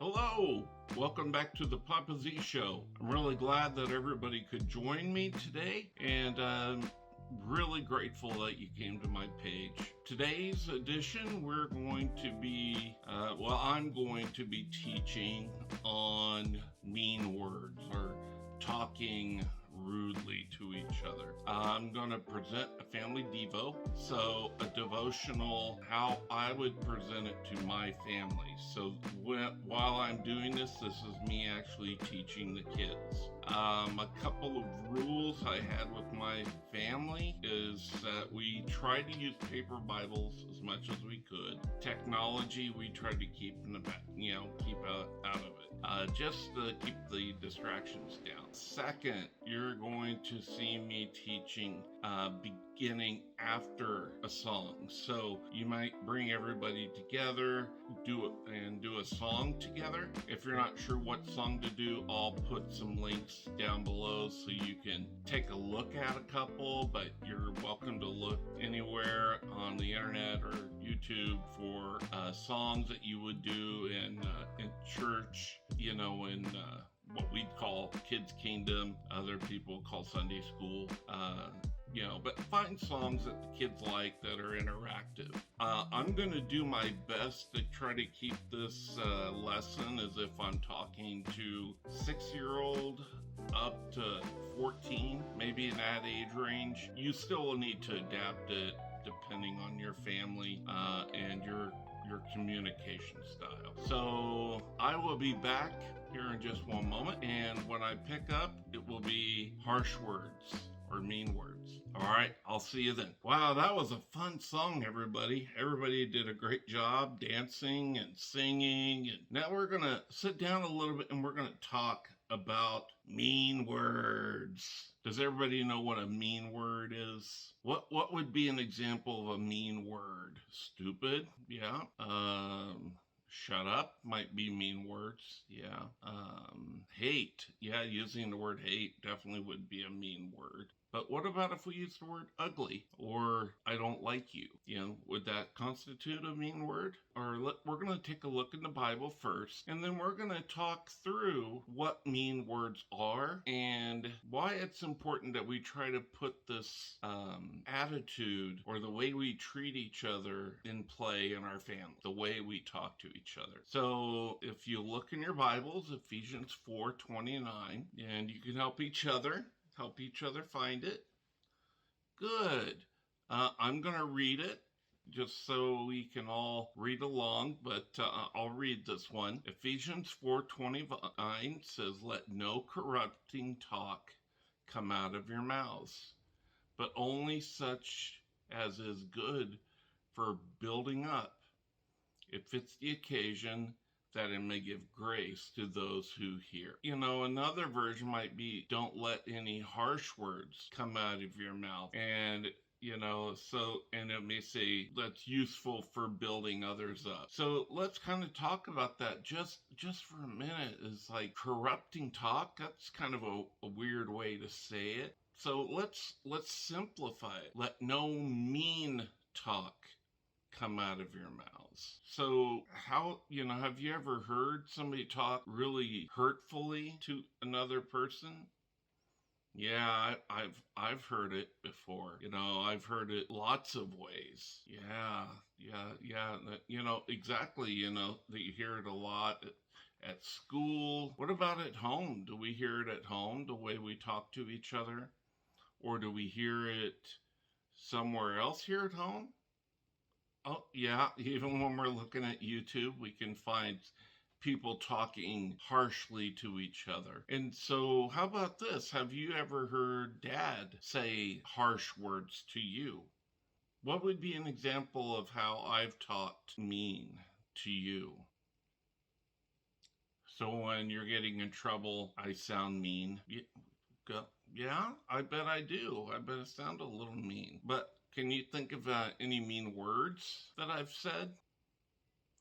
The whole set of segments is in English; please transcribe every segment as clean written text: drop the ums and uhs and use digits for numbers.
Hello, welcome back to the Papa Z Show. I'm really glad that everybody could join me today, and I'm really grateful that you came to my page. Today's edition, I'm going to be teaching on mean words or talking rudely to each other. I'm going to present a family devo, so a devotional, how I would present it to my family. So while I'm doing this is me actually teaching the kids. A couple of rules I had with my family is that we try to use paper Bibles as much as we could. Technology we try to keep in the back, keep out of it. Just to keep the distractions down. Second, you're going to see me teaching beginning after a song. So you might bring everybody together, do a song together. If you're not sure what song to do, I'll put some links down below so you can take a look at a couple, but you're welcome to look anywhere on the internet or YouTube for songs that you would do in church, in what we'd call Kids Kingdom, other people call Sunday school, but find songs that the kids like that are interactive. I'm going to do my best to try to keep this lesson as if I'm talking to 6-year-old up to 14, maybe in that age range. You still will need to adapt it depending on your family and your communication style. So I will be back here in just one moment, and when I pick up, it will be harsh words or mean words. All right, I'll see you then. Wow, that was a fun song, everybody. Everybody did a great job dancing and singing. And now we're going to sit down a little bit and we're going to talk about mean words. Does everybody know what a mean word is? What would be an example of a mean word? Stupid, yeah. Shut up might be mean words, yeah. Hate, yeah, using the word hate definitely would be a mean word. But what about if we use the word ugly or I don't like you? Would that constitute a mean word? Or we're going to take a look in the Bible first, and then we're going to talk through what mean words are and why it's important that we try to put this attitude or the way we treat each other in play in our family, the way we talk to each other. So if you look in your Bibles, Ephesians 4:29, and you can help each other find it. Good. I'm going to read it just so we can all read along, but I'll read this one. Ephesians 4:29 says, "Let no corrupting talk come out of your mouths, but only such as is good for building up, if it's the occasion, that it may give grace to those who hear." Another version might be, "Don't let any harsh words come out of your mouth." And and it may say that's useful for building others up. So let's kind of talk about that just for a minute. Is like corrupting talk. That's kind of a weird way to say it. So let's simplify it. Let no mean talk come out of your mouths. So have you ever heard somebody talk really hurtfully to another person? Yeah, I've heard it before. I've heard it lots of ways. Yeah. Exactly. That you hear it a lot at school. What about at home? Do we hear it at home, the way we talk to each other? Or do we hear it somewhere else here at home? Oh, yeah. Even when we're looking at YouTube, we can find people talking harshly to each other. And so, how about this? Have you ever heard Dad say harsh words to you? What would be an example of how I've talked mean to you? So, when you're getting in trouble, I sound mean. Yeah, I bet I do. I bet I sound a little mean. But can you think of any mean words that I've said?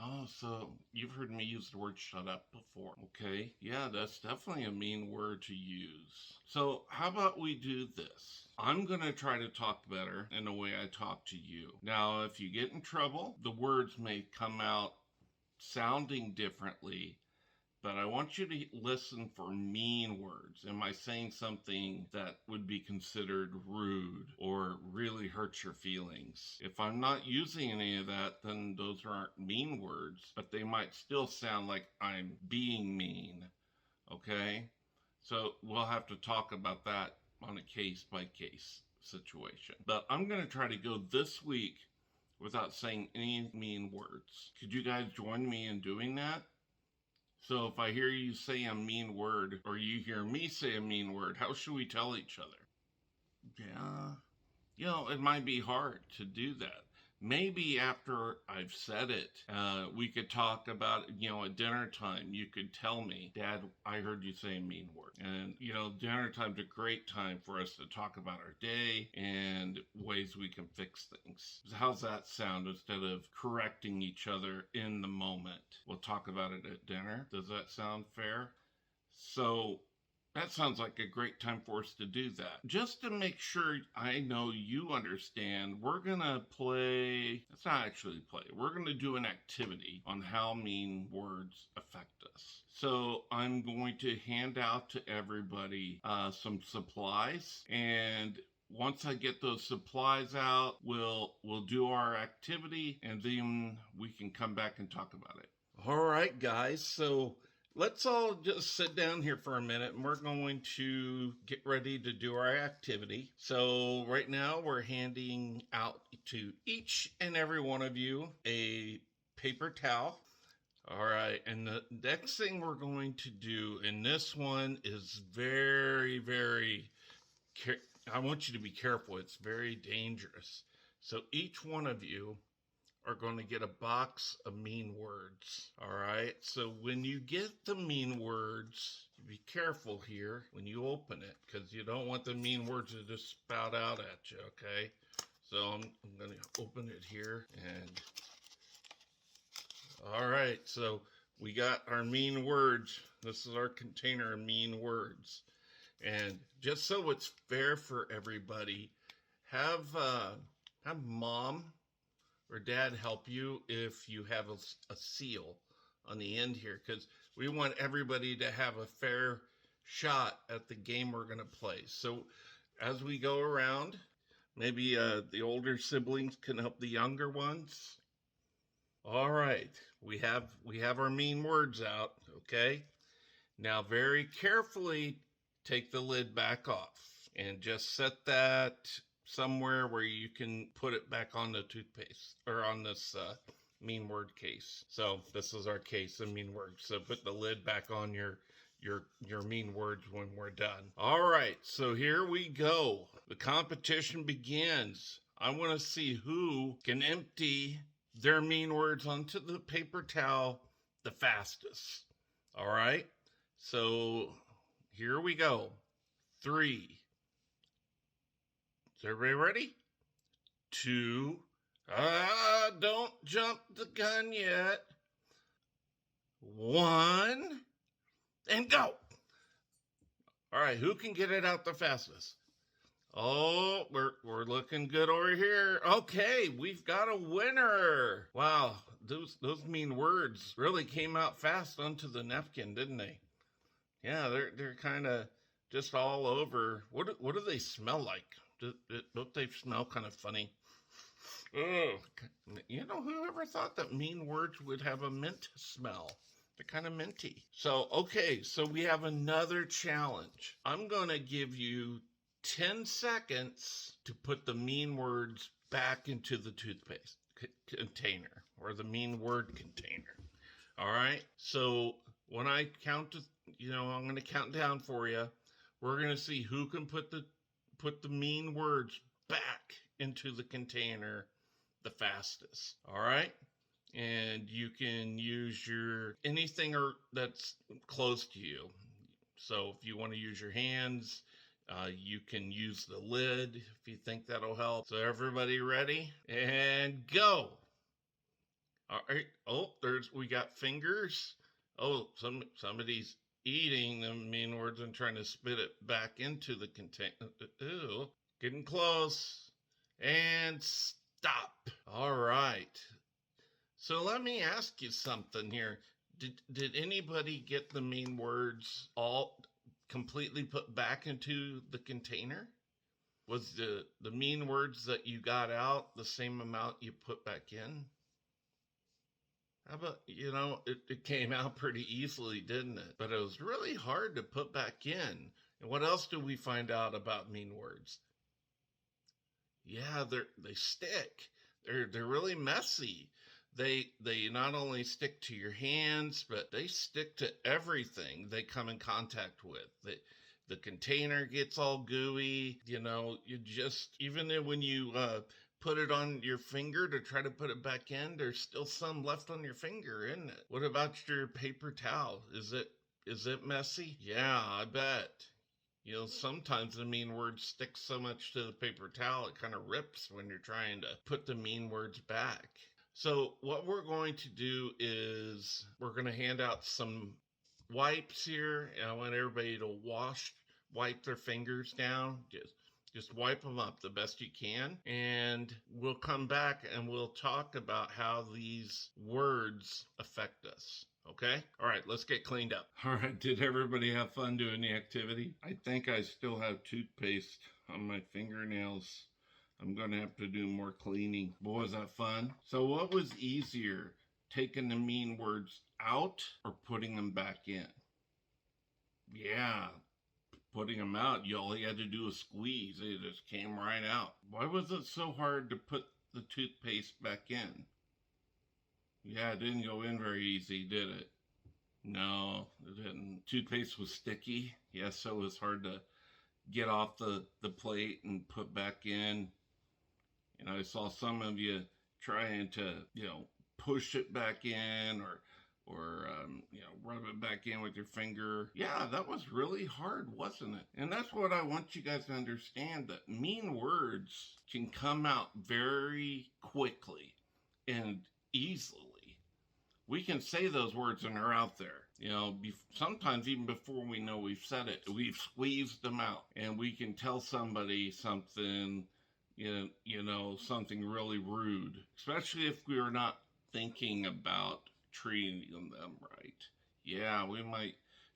Oh, so you've heard me use the word shut up before. Okay, yeah, that's definitely a mean word to use. So how about we do this? I'm going to try to talk better in the way I talk to you. Now, if you get in trouble, the words may come out sounding differently but I want you to listen for mean words. Am I saying something that would be considered rude or really hurt your feelings? If I'm not using any of that, then those aren't mean words, but they might still sound like I'm being mean. Okay? So we'll have to talk about that on a case by case situation. But I'm going to try to go this week without saying any mean words. Could you guys join me in doing that? So if I hear you say a mean word or you hear me say a mean word, how should we tell each other? Yeah, it might be hard to do that. Maybe after I've said it, we could talk about, at dinner time, you could tell me, Dad, I heard you say a mean word. And, dinner time's a great time for us to talk about our day and ways we can fix things. How's that sound instead of correcting each other in the moment? We'll talk about it at dinner. Does that sound fair? So, that sounds like a great time for us to do that. Just to make sure I know you understand, we're going to play, it's not actually play, we're going to do an activity on how mean words affect us. So I'm going to hand out to everybody some supplies, and once I get those supplies out, we'll do our activity, and then we can come back and talk about it. All right, guys, so let's all just sit down here for a minute and we're going to get ready to do our activity. So right now we're handing out to each and every one of you a paper towel. All right, and the next thing we're going to do, and this one is very, very, I want you to be careful. It's very dangerous. So each one of you are going to get a box of mean words. All right. So when you get the mean words, be careful here when you open it, because you don't want the mean words to just spout out at you. Okay. So I'm going to open it here, and all right. So we got our mean words. This is our container of mean words. And just so it's fair for everybody, have mom or dad help you if you have a seal on the end here, because we want everybody to have a fair shot at the game we're going to play. So as we go around, maybe the older siblings can help the younger ones. All right, we have our mean words out. Okay, now very carefully take the lid back off and just set that somewhere where you can put it back on the toothpaste or on this mean word case. So this is our case of mean words. So put the lid back on your mean words when we're done. All right, so here we go. The competition begins. I want to see who can empty their mean words onto the paper towel the fastest. All right, so here we go. 3. Is everybody ready? 2. Don't jump the gun yet. 1. And go. All right, who can get it out the fastest? Oh, we're looking good over here. Okay, we've got a winner. Wow, those mean words really came out fast onto the napkin, didn't they? Yeah, they're kind of just all over. What do they smell like? Don't they smell kind of funny? Ugh. Whoever thought that mean words would have a mint smell? They're kind of minty. So, okay, so we have another challenge. I'm going to give you 10 seconds to put the mean words back into the toothpaste container or the mean word container. All right, so when I count to, I'm going to count down for you. We're going to see who can put the mean words back into the container the fastest. All right, and you can use anything that's close to you. So if you want to use your hands, you can use the lid if you think that'll help. So everybody ready? And go. All right. Oh, we got fingers. Oh, somebody's eating the mean words and trying to spit it back into the container. Ew, getting close. And stop. All right. So let me ask you something here. Did anybody get the mean words all completely put back into the container? Was the mean words that you got out the same amount you put back in? How about, it came out pretty easily, didn't it? But it was really hard to put back in. And what else do we find out about mean words? Yeah, they stick. They're really messy. They not only stick to your hands, but they stick to everything they come in contact with. The container gets all gooey. You just, even when you put it on your finger to try to put it back in, there's still some left on your finger, isn't it? What about your paper towel? Is it messy? Yeah, I bet. Sometimes the mean words stick so much to the paper towel, it kind of rips when you're trying to put the mean words back. So what we're going to do is we're going to hand out some wipes here, and I want everybody to wipe their fingers down. Just wipe them up the best you can, and we'll come back and we'll talk about how these words affect us. Okay? All right, let's get cleaned up. All right, did everybody have fun doing the activity? I think I still have toothpaste on my fingernails. I'm going to have to do more cleaning. Boy, was that fun. So what was easier, taking the mean words out or putting them back in? Yeah, putting them out, all you had to do was squeeze. It just came right out. Why was it so hard to put the toothpaste back in? Yeah, it didn't go in very easy, did it? No, it didn't. Toothpaste was sticky. Yes, so it was hard to get off the plate and put back in. I saw some of you trying to, push it back in or rub it back in with your finger. Yeah, that was really hard, wasn't it? And that's what I want you guys to understand, that mean words can come out very quickly and easily. We can say those words and they're out there. Sometimes even before we know we've said it, we've squeezed them out, and we can tell somebody something, something really rude, especially if we are not thinking about treating them right. Yeah, we might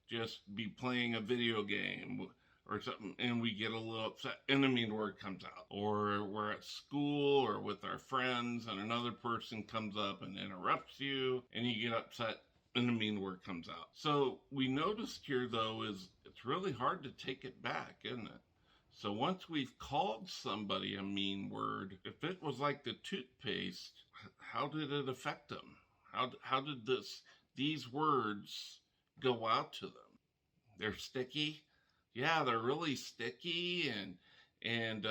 just be playing a video game or something, and we get a little upset, and a mean word comes out. Or we're at school or with our friends, and another person comes up and interrupts you, and you get upset, and a mean word comes out. So we noticed here, though, is it's really hard to take it back, isn't it? So once we've called somebody a mean word, if it was like the toothpaste, how did it affect them? How did these words go out to them? They're sticky. Yeah, they're really sticky, and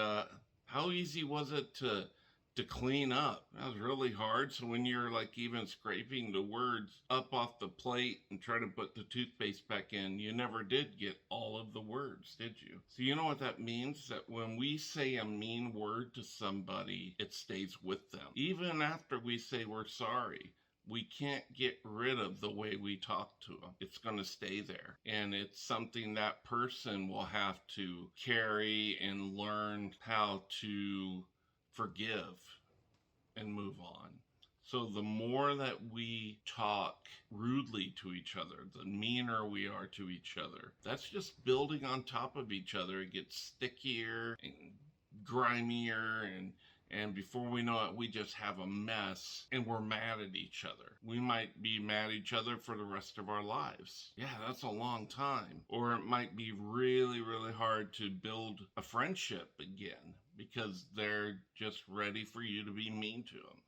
how easy was it to clean up? That was really hard. So when you're like even scraping the words up off the plate and try to put the toothpaste back in, you never did get all of the words, did you? So you know what that means? That when we say a mean word to somebody, it stays with them. Even after we say we're sorry, we can't get rid of the way we talk to them. It's going to stay there. And it's something that person will have to carry and learn how to forgive and move on. So the more that we talk rudely to each other, the meaner we are to each other, that's just building on top of each other. It gets stickier and grimier, and before we know it, we just have a mess, and we're mad at each other. We might be mad at each other for the rest of our lives. Yeah, that's a long time. Or it might be really, really hard to build a friendship again because they're just ready for you to be mean to them.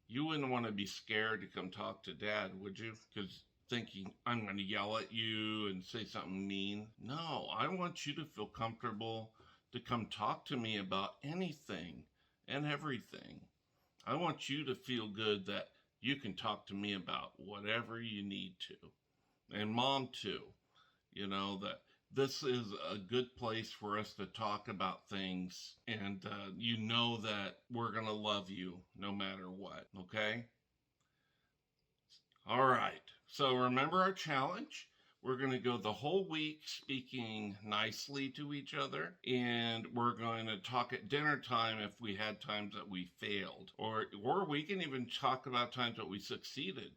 You wouldn't want to be scared to come talk to Dad, would you? Because thinking, I'm going to yell at you and say something mean. No, I want you to feel comfortable to come talk to me about anything and everything. I want you to feel good that you can talk to me about whatever you need to. And Mom too. That this is a good place for us to talk about things, and that we're going to love you no matter what, okay? All right. So remember our challenge? We're going to go the whole week speaking nicely to each other, and we're going to talk at dinner time if we had times that we failed, or we can even talk about times that we succeeded.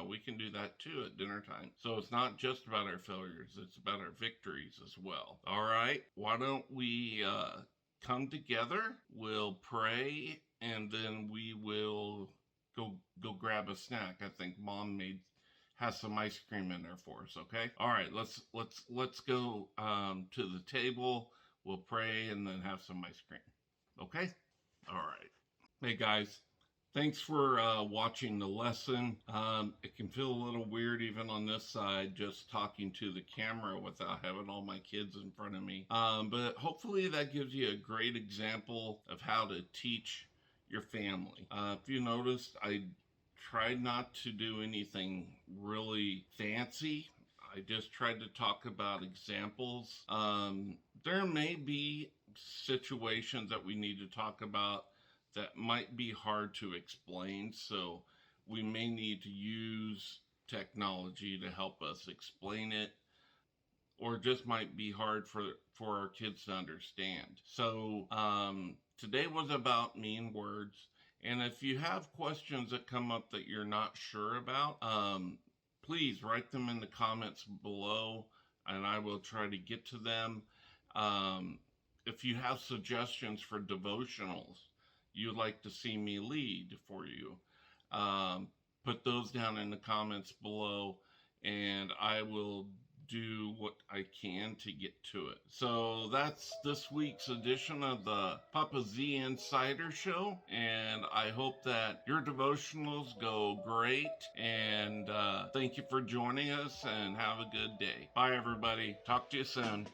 We can do that too at dinner time. So it's not just about our failures, it's about our victories as well. All right, why don't we come together? We'll pray, and then we will go grab a snack. I think Mom has some ice cream in there for us. Okay. All right. Let's go to the table. We'll pray and then have some ice cream. Okay. All right. Hey guys, thanks for watching the lesson. It can feel a little weird even on this side, just talking to the camera without having all my kids in front of me. But hopefully that gives you a great example of how to teach your family. If you noticed, I tried not to do anything really fancy. I just tried to talk about examples. There may be situations that we need to talk about that might be hard to explain, so we may need to use technology to help us explain it, or just might be hard for our kids to understand. So today was about mean words, and if you have questions that come up that you're not sure about, please write them in the comments below, and I will try to get to them. If you have suggestions for devotionals you'd like to see me lead for you, put those down in the comments below, and I will do what I can to get to it. So that's this week's edition of the Papa Z Insider Show, and I hope that your devotionals go great, and thank you for joining us, and have a good day. Bye everybody. Talk to you soon.